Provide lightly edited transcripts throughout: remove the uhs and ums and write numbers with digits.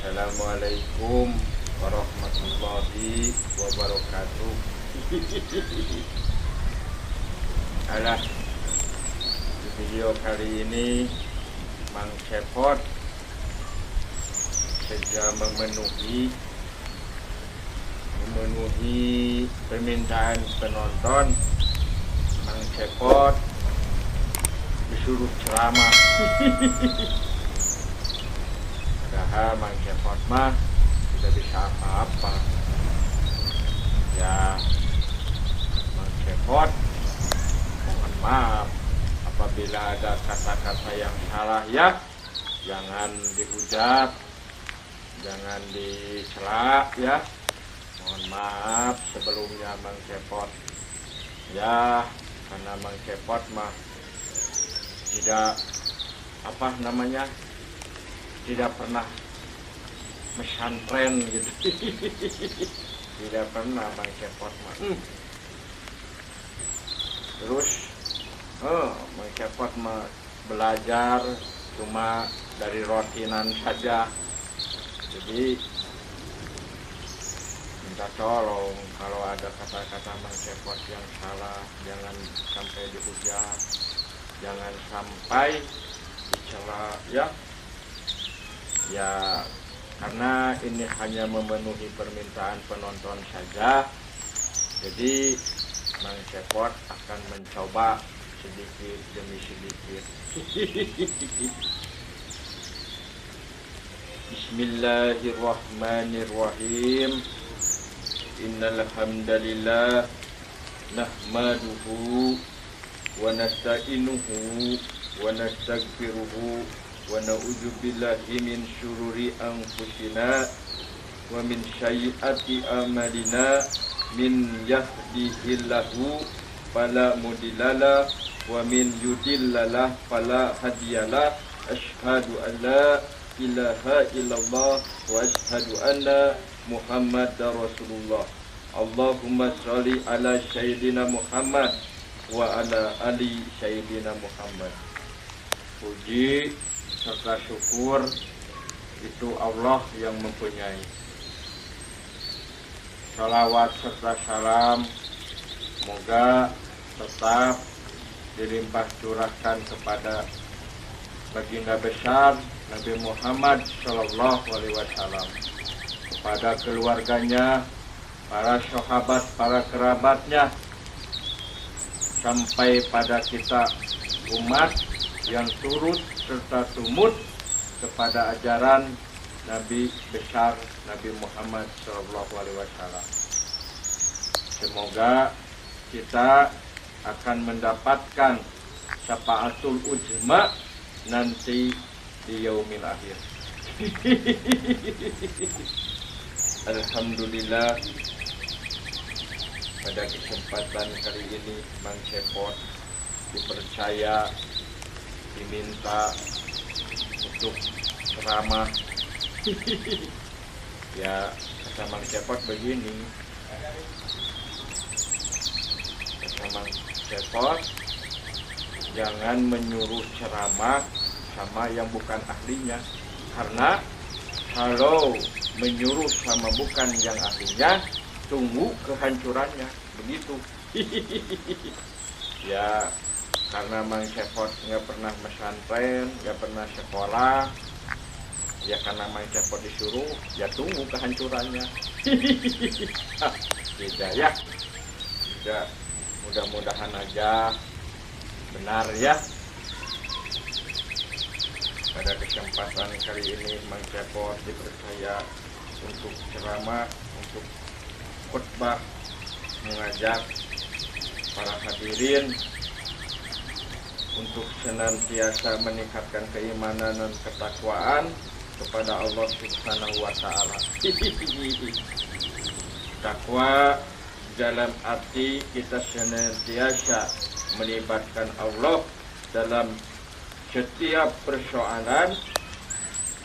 Assalamualaikum warahmatullahi wabarakatuh. Alah, di video kali ini Mang Cepot sudah memenuhi permintaan penonton. Mang Cepot disuruh ceramah. Padahal Mang Cepot mah tidak bisa apa-apa. Ya, Mang Cepot mohon maaf apabila ada kata-kata yang salah ya. Jangan dihujat, jangan dicela ya. Mohon maaf sebelumnya Mang Cepot. Ya, karena Mang Cepot mah tidak tidak pernah pesantren gitu. Tidak pernah Mang Cepot mah. Terus Mang Cepot mah belajar cuma dari rotinan saja. Jadi minta tolong kalau ada kata-kata Mang Cepot yang salah jangan sampai dihujat, jangan sampai dicela ya. Ya, karena ini hanya memenuhi permintaan penonton saja. Jadi Mang Cepot akan mencoba sedikit demi sedikit. Bismillahirrahmanirrahim. Innal hamdalillah nahmaduhu wa nasta'inuhu wa nastaghfiruhu wa na'udzu billahi min syururi anfusina wa min sayyiati a'malina. Min yahdihillahu fala mudhillalah wa min yudhillalah fala hadiyalah. Asyhadu an la ilaha illallah wa asyhadu anna Muhammadar Rasulullah. Allahumma sholli ala sayyidina Muhammad wa ala ali sayyidina Muhammad. Puji serta syukur itu Allah yang mempunyai. Salawat serta salam semoga tetap dilimpah curahkan kepada baginda besar Nabi Muhammad Shallallahu Alaihi Wasallam, kepada keluarganya, para sahabat, para kerabatnya, sampai pada kita umat yang turut serta tumut kepada ajaran Nabi besar Nabi Muhammad Shallallahu Alaihi Wasallam. Semoga kita akan mendapatkan syafaatul ujma nanti di yaumil akhir. Alhamdulillah, pada kesempatan kali ini Mang Cepot dipercaya, diminta untuk ceramah. Ya, kata Mang Cepot begini, kata Mang Cepot, jangan menyuruh ceramah sama yang bukan ahlinya, karena kalau menyuruh sama bukan yang ahlinya, tunggu kehancurannya, begitu. Ya, karena Mang Cepot nggak pernah pesantren, nggak pernah sekolah, ya karena Mang Cepot disuruh, ya tunggu kehancurannya. Tidak ya, tidak. Mudah-mudahan aja benar ya. Pada kesempatan kali ini Mang Cepot dipercaya untuk ceramah, untuk khutbah, mengajak para hadirin untuk senantiasa meningkatkan keimanan dan ketakwaan kepada Allah Subhanahu wa Ta'ala. Takwa dalam arti kita senantiasa melibatkan Allah dalam setiap persoalan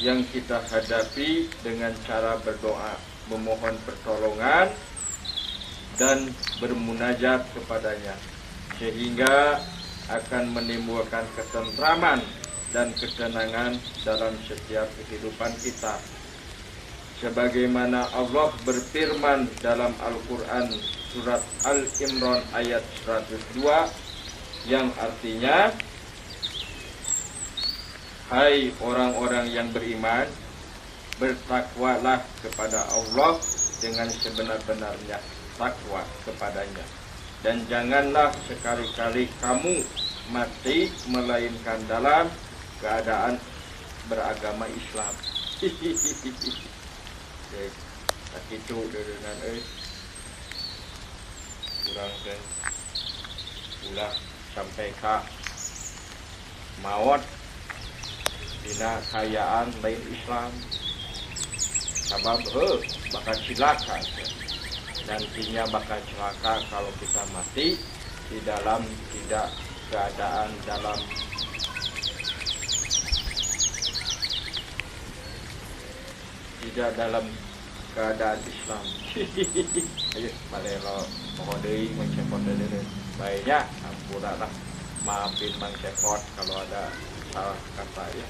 yang kita hadapi dengan cara berdoa, memohon pertolongan dan bermunajat kepadanya, sehingga akan menimbulkan ketentraman dan ketenangan dalam setiap kehidupan kita. sebagaimana Allah berfirman dalam Al-Quran surat Al-Imran ayat 102 yang artinya, hai orang-orang yang beriman, bertakwalah kepada Allah dengan sebenar-benarnya takwa kepadanya, dan janganlah sekali-kali kamu mati melainkan dalam keadaan beragama Islam. Tak itu dengan kurang dan ulah sampai ke maut dina kayaan lain Islam, sabab bakal cilaka, nantinya bakal celaka kalau kita mati di dalam tidak keadaan dalam keadaan Islam. Ayo balelo mohon deui Mang Cepot deui. Baiknya ampura lah, maafin Mang Cepot kalau ada salah kata ya.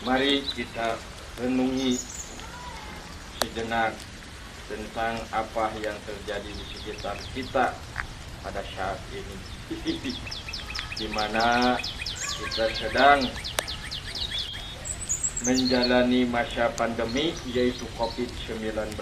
Mari kita renungi sejenak tentang apa yang terjadi di sekitar kita pada saat ini, di mana kita sedang menjalani masa pandemi yaitu COVID-19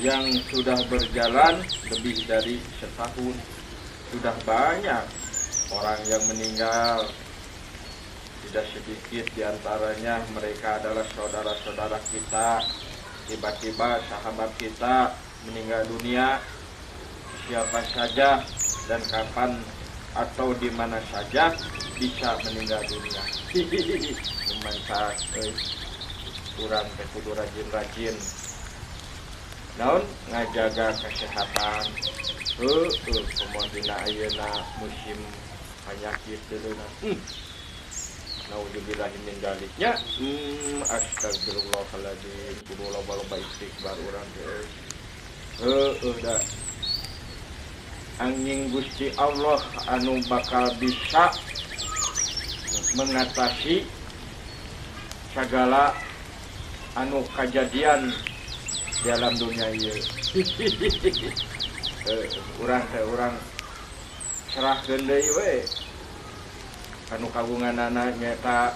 yang sudah berjalan lebih dari setahun. Sudah banyak orang yang meninggal, tidak sedikit diantaranya mereka adalah saudara-saudara kita. Tiba-tiba sahabat kita meninggal dunia, siapa saja dan kapan atau di mana saja bisa meninggal dunia. Memanfaat kurang kudu rajin-rajin naon ngajaga kesehatan. Kemudian ayeuna musim penyakit deuna. Nauzubillahi min dzaliknya. Astagfirullahaladzim. Kudu loba-loba istighfar urang teh. Da angin Gusti Allah anu bakal bisa mengatasi segala anu kejadian dalam dunia ieu. Urang serahkeun deui we anu kagunganana nyata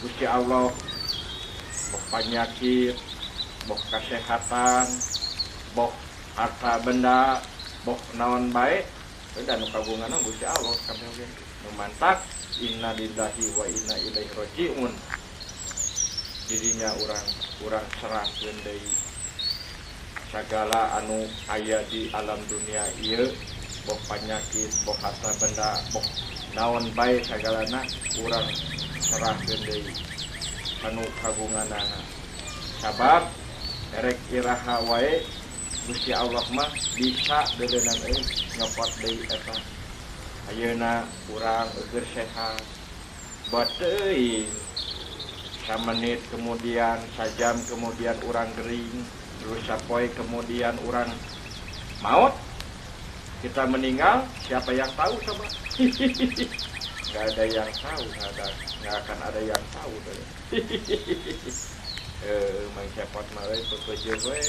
Gusti Allah. Boh penyakit, boh kesehatan, boh harta benda, boh naon baik, dan kagunganna Gusti Allah kabeh oge. Nu mantak inna lillahi wa inna ilaihi rajiun. Dirinya urang serahkeun deui sagala anu aya di alam dunia ieu, boh penyakit, boh harta benda, boh naon bae sagalana urang serahkeun deui anu kagunganana. Sabab erek iraha wae Gusti Allah mah bisa deuleunan nyopot deui eta. Ayeuna urang eueur sehat, buat teuing samenit kemudian, sajam kemudian urang gering, terus sapoe kemudian urang maut. Kita meninggal, siapa yang tahu coba? Gak ada yang tahu, gak akan ada yang tahu. Mang Cepot mah bekerja we,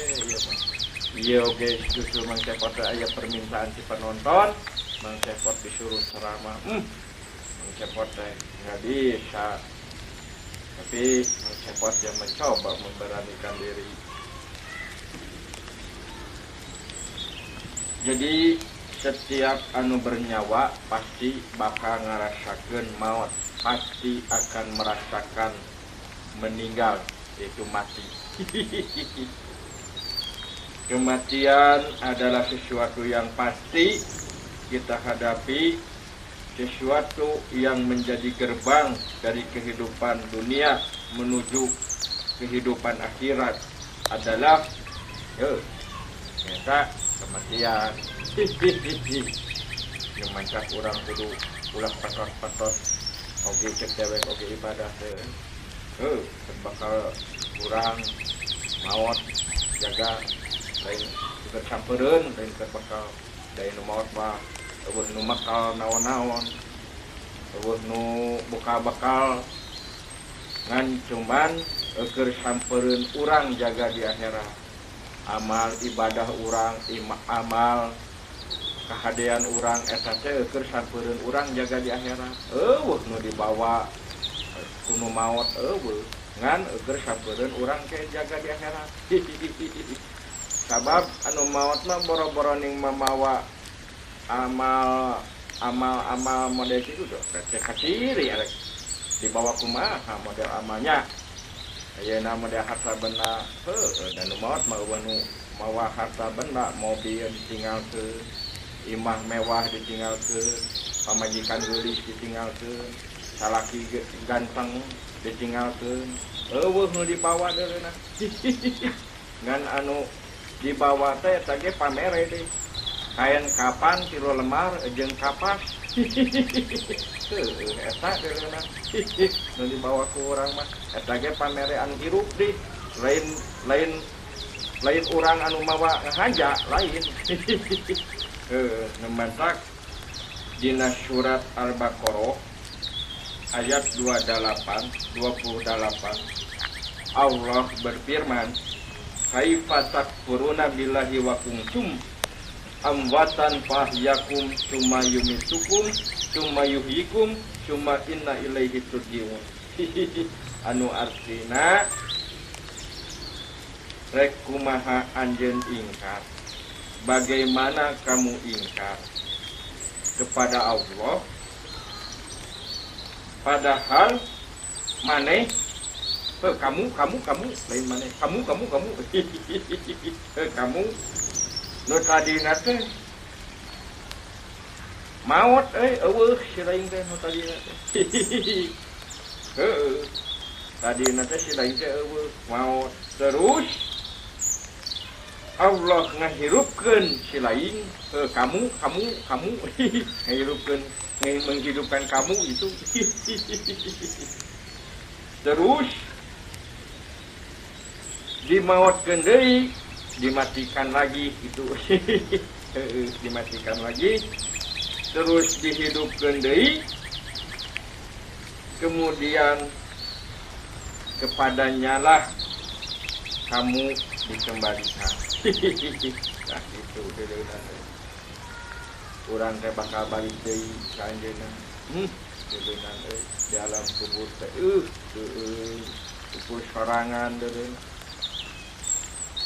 iya oke, justru Mang Cepot aya permintaan si penonton, Mang Cepot disuruh ceramah. Mang Cepot nggak bisa, tapi Mang Cepot yang mencoba memberanikan diri. Jadi setiap anu bernyawa pasti bakal ngarasakeun maut, pasti akan merasakan meninggal, yaitu mati. Kematian adalah sesuatu yang pasti kita hadapi, sesuatu yang menjadi gerbang dari kehidupan dunia menuju kehidupan akhirat adalah ternyata kematian. Yang mancak orang kudu ulah patot-patot oge cek dewek oge ibadah teh. Bakal kurang maut jaga lain bercampeureun lain bakal dain maut mah eueuh nu makal naon-naon. eueuh nu boga bakal ngan cuman keur sampereun urang jaga di akhirat. Amal ibadah urang, amal kahadean urang eta teh keur sampereun urang jaga di akhirat. Eueuh nu dibawa kuno maot eueuh ngan keur sampereun urang ke jaga di akhirat. Sabab anu maot mah boro-boro ning mamawa amal model kitu doh teh kaciri arek dibawa kumaha model amalnya. Ayeuna model harta benda dan maot mah nu mawa harta benda, mobil ditinggalkeun, imah mewah ditinggalkeun, pamajikan geulis ditinggalkeun, salaki ganteng ditinggalkeun. Eueuh nu dibawa deuleuna. Ngan anu dibawa teh eta ge pamere deui. Kain kapan kilo lemar jeung kapas. Eta deuleuna. Nu dibawa ku urang mah eta ge pamere anu hirup deui. Lain urang anu mawa ngahaja lain. Nemantak dina surat Al-Baqarah ayat 28 Allah berfirman, kaifa takfuruna billahi wa kuntum amwatan fahyakum summa yumitukum summa yuhyikum summa inna ilaihi turjiun. Anu artina rek kumaha anjeun ingkar, bagaimana kamu ingkar kepada Allah padahal maneh kamu lain maneh kamu kamu nu tadina teh maot eueuh si lain teh nu tadina teh tadina teh si lain teh eueuh maot terus Allah ngahirupkeun si lain kamu ngahirupkeun menghidupkan kamu itu. Terus dimaotkeun deui, dimatikan lagi itu. Dimatikan lagi, terus dihidupkeun deui, kemudian kepadanya lah kamu dikembalikan. Nah itu deuleunan. Urang teh bakal balik deui ka anjeunna. Deuleunan di alam kubur teh kubur sorangan deuleunan.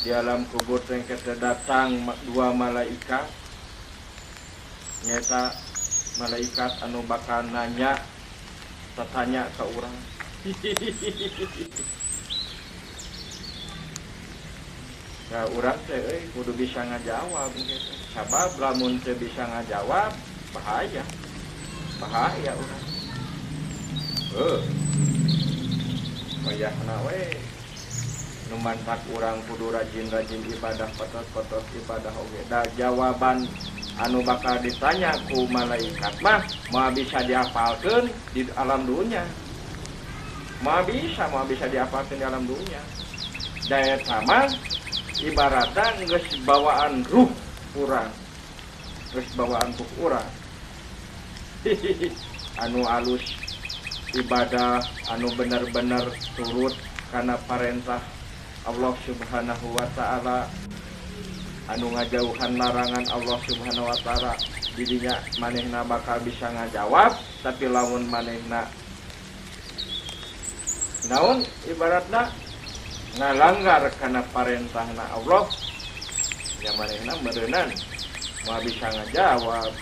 Di alam kubur teh kita datang dua malaikat. Nyata malaikat anu bakal nanya tatanya ka urang. Nah, urang teh kudu bisa ngajawab gitu. Sabab lamun teu bisa ngajawab bahaya urang. Wayahna we nu mantak urang kudu rajin-rajin ibadah, potos-potos ibadah oge. Da jawaban anu bakal ditanya ku malaikat mah moal bisa dihafalkeun di alam dunya. Moal bisa dihafalkeun di alam dunya. Daya sama ibaratnya geus bawaan ruh urang. Geus bawaan ruh urang. Anu alus ibadah anu bener-bener turut kana parentah Allah Subhanahu wa taala, anu ngajauhan larangan Allah Subhanahu wa taala, didinya manehna bakal bisa ngajawab. Tapi lamun manehna naon ibaratna ngalanggar kana parentahna Allah, nya manehna meureunnan moal bisa ngajawab.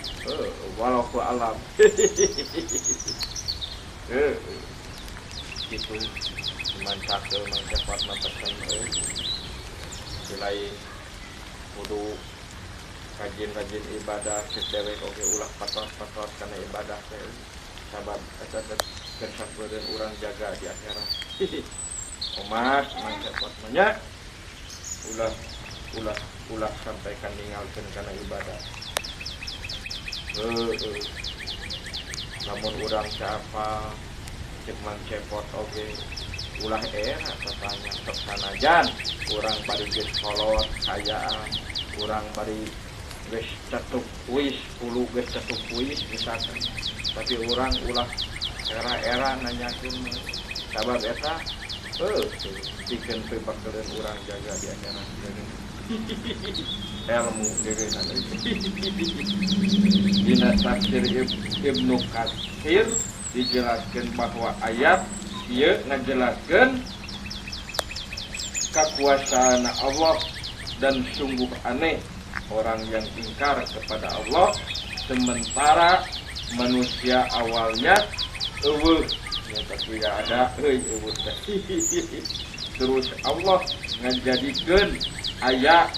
Wallahu alam. Gitu mantap mantap pesan selain kudu rajin ibadah cek dewek oge ulah patos kana ibadah teh sabab eta kesabaran urang jaga di akhirat. Umat mantap nya ulah sampaikan ninggalkeun kana ibadah. Namun urang siapa cek mancepot oge ulah katanya sok sanajan urang bari geus kolot kayaan, urang bari geus cetuk wis 10 geus cetuk wis misalkan tapi orang ulah era nanyakeun sabab eta bikin pebakeureun urang jaga di akhirat ilmu gegeuna dina tafsir Ibnu Katsir dijelaskan bahwa ayat ieu ngajelaskeun kekuasaan Allah dan sungguh aneh orang yang ingkar kepada Allah sementara manusia awalnya eueuh ya tapi tidak ada eueuh terus Allah ngajadikeun aya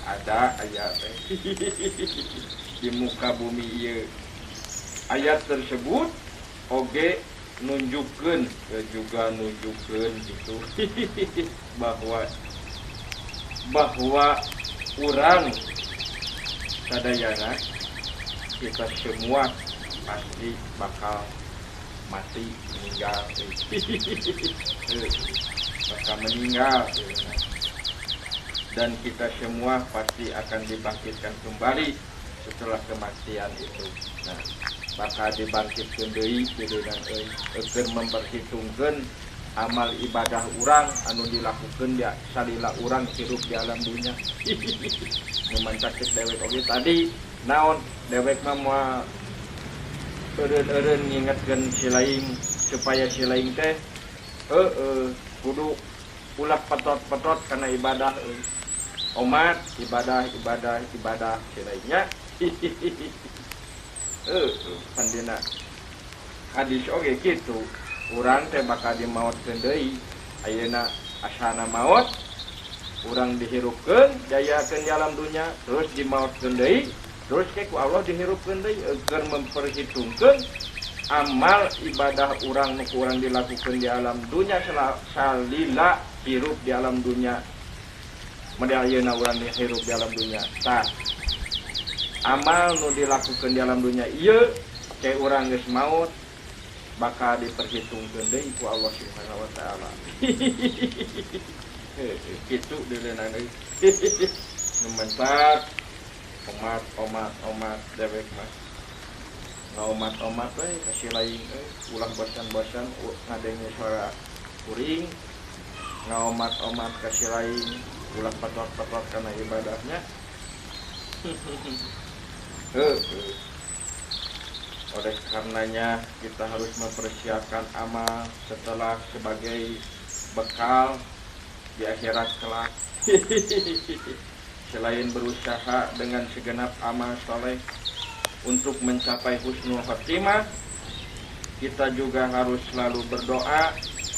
ada ayat di muka bumi ieu ayat tersebut oge nunjukkeun juga nunjukkeun gitu bahwa urang sadayana kita semua pasti bakal mati meninggal bakal meninggal dan kita semua pasti akan dibangkitkan kembali setelah kematian itu. Nah, bakal dibangkitkeun deui dan keur memperhitungkeun amal ibadah urang anu dilakukeun dia salila urang hirup di alam dunya. Memancakeun dewek oge tadi naon dewek mah moal eureun ngingetkeun si laing supaya si laing teh kudu ulah petot-petot karena ibadah umat ibadah si lainnya pandina hadis oge kitu urang teh bakal dimaotkeun deui ayeuna asana maot urang dihirupkeun jayakeun di alam dunya terus dimaotkeun deui terus ku Allah dihirupkeun deui keur memperhitungkeun amal ibadah urang nu urang dilakukeun di alam dunya salila hirup di alam dunya model ayeuna urang hirup di alam dunya tah amal nu dilakukeun di alam dunya ieu teh urang geus maot bakal diperhitungkeun deui ku Allah Subhanahu wa taala. Kitu deuleunan deui. Numentak omat dewek mah. Ngaomat-omat we kasih lain ulah bosan-bosan ngadenge suara kuring. Ngaomat-omat kasih lain ulah patot-patot kana ibadahnya. Oleh karenanya kita harus mempersiapkan amal setelah sebagai bekal di akhirat kelak. Selain berusaha dengan segenap amal soleh untuk mencapai husnul khotimah, kita juga harus selalu berdoa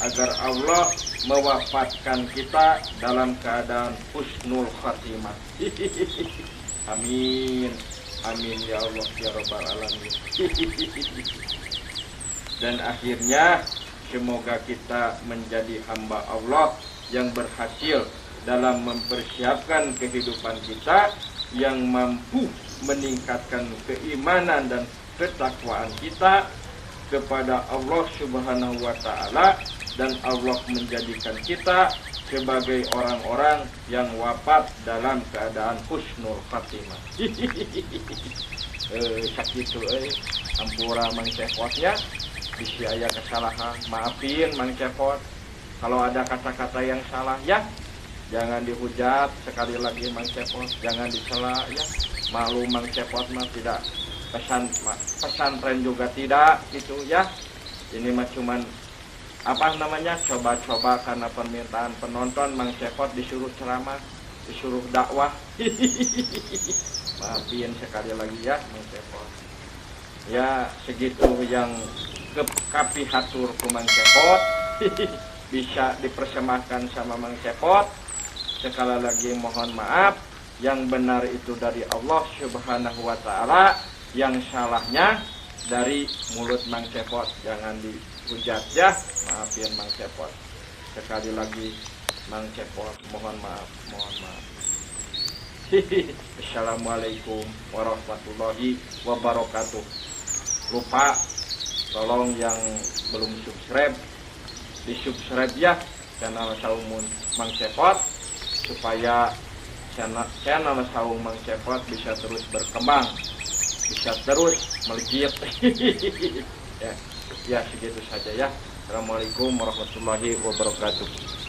agar Allah mewafatkan kita dalam keadaan husnul khotimah. Amin. Amin ya Allah ya Rabbal Alamin. Dan akhirnya semoga kita menjadi hamba Allah yang berhasil dalam mempersiapkan kehidupan kita yang mampu meningkatkan keimanan dan ketakwaan kita kepada Allah Subhanahu wa taala dan Allah menjadikan kita sebagai orang-orang yang wafat dalam keadaan husnul khatimah. Sakitu ampura Mang Cepotnya bisi aya kesalahan maafin Mang Cepot kalau ada kata-kata yang salah ya jangan dihujat sekali lagi Mang Cepot jangan dicela ya malu Mang Cepot mah tidak pesantren juga tidak gitu ya ini mah cuman apa namanya coba-coba karena permintaan penonton Mang Cepot disuruh ceramah disuruh dakwah. Maafin sekali lagi ya Mang Cepot ya segitu yang kapihatur ku Mang Cepot bisa dipersembahkan sama Mang Cepot. Sekali lagi mohon maaf yang benar itu dari Allah Subhanahu wa taala yang salahnya dari mulut Mang Cepot jangan dihujat ya maafin Mang Cepot sekali lagi Mang Cepot mohon maaf Assalamualaikum warahmatullahi wabarakatuh. Lupa tolong yang belum subscribe di subscribe ya channel Saumun Mang Cepot supaya channel Saung Mang Cepot bisa terus berkembang bisa terus melejit. Ya, ya segitu saja ya. Assalamualaikum warahmatullahi wabarakatuh.